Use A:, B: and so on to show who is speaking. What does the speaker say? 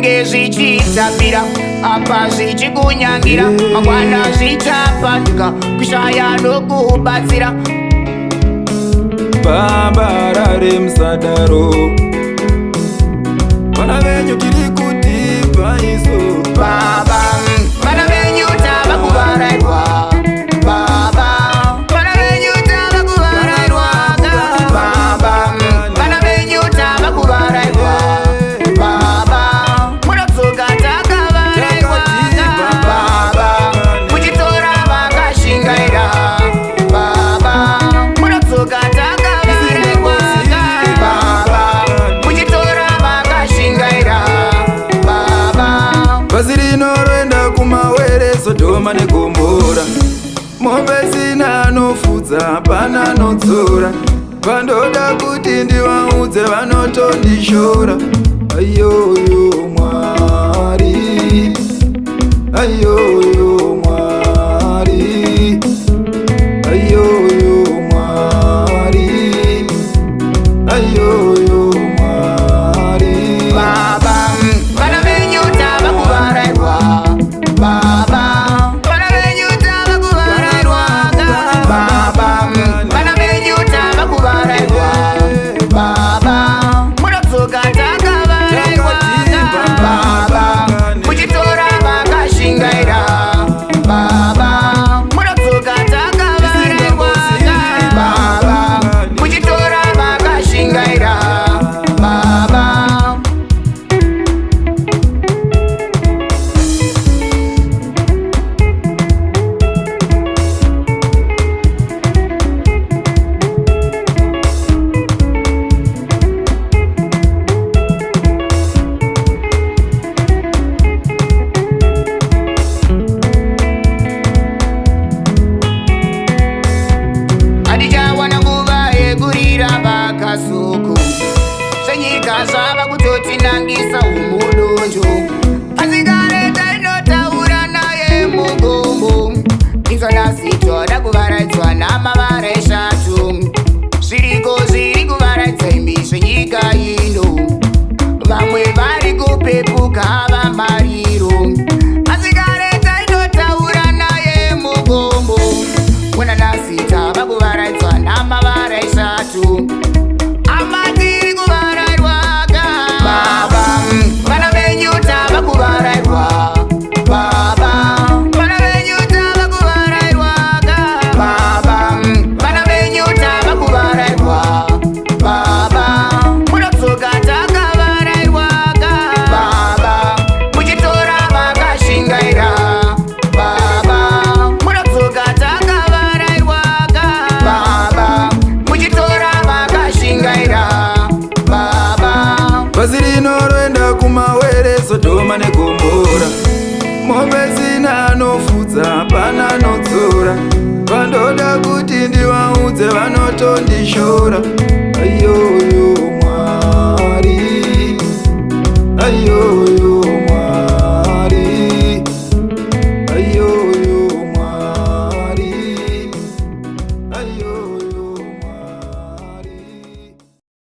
A: zvinenge zvichitapira apa zvichikunyangira mangwana zvichapanika kushaya nokubatsira.
B: Baba rare musadaro, vana venyu tiri kutipa isu.
A: Baba, vana venyu tava kuvarairwa. Baba, vana venyu tava kuvarairwa. Baba, vana venyu tava kuvarairwa. Baba, munotsoka takavarairwa. Baba, muchitora vakashingaira. Baba, munotsoka takavarairwa. Baba, muchitora vakashingaira.
B: Bhazi rinoenda kumawere Sodoma neGomora, mombe zina anofudza hapana anodzora. Vandoda kuti ndivaudze vanotondishora. Ayoyo Mwari, ayoyo Mwari, ayoyo Mwari, ayoyo Mwari.
A: Baba, vana venyu tava kuvarairwa. Baba, vana venyu tava kuvarairwa. Baba, vana venyu tava kuvarairwa. Baba, munotsoka takavarairwa. Baba, muchitora vakashingaira. Baba, munotsoka takavarairwa. Baba, muchitora vakashingaira. Baba. Hatichawana nguva yekurira vakasuku, senyika zvava kutotinangisa umudonjo. Asi kare tainotaura naye mugombo, izvo nhasi toda kuvaraidzwa namavara eshatu. Zviriko zviri kuvaraidza imbi zvenyika ino, vamwe vari kupepuka vamariro. Asi kare tainotaura naye mugombo, kuna nhasi tava kuvaraidzwa namavara eshatu. Amatiri kuvarairwa. Baba, vana venyu tava kuvarairwa. Baba, vana venyu tava kuvarairwa. Baba, vana venyu tava kuvarairwa. Baba, munotsoka takavarairwa. Baba, muchitora vakashingaira. Baba, munotsoka takavarairwa. Baba, muchitora vakashingaira. Baba,
B: Bhazi rinoenda kumawere Sodoma neGomora, mombe zina anofudza hapana anodzora. Vandoda kuti ndivaudze vanotondishora. Ayoyo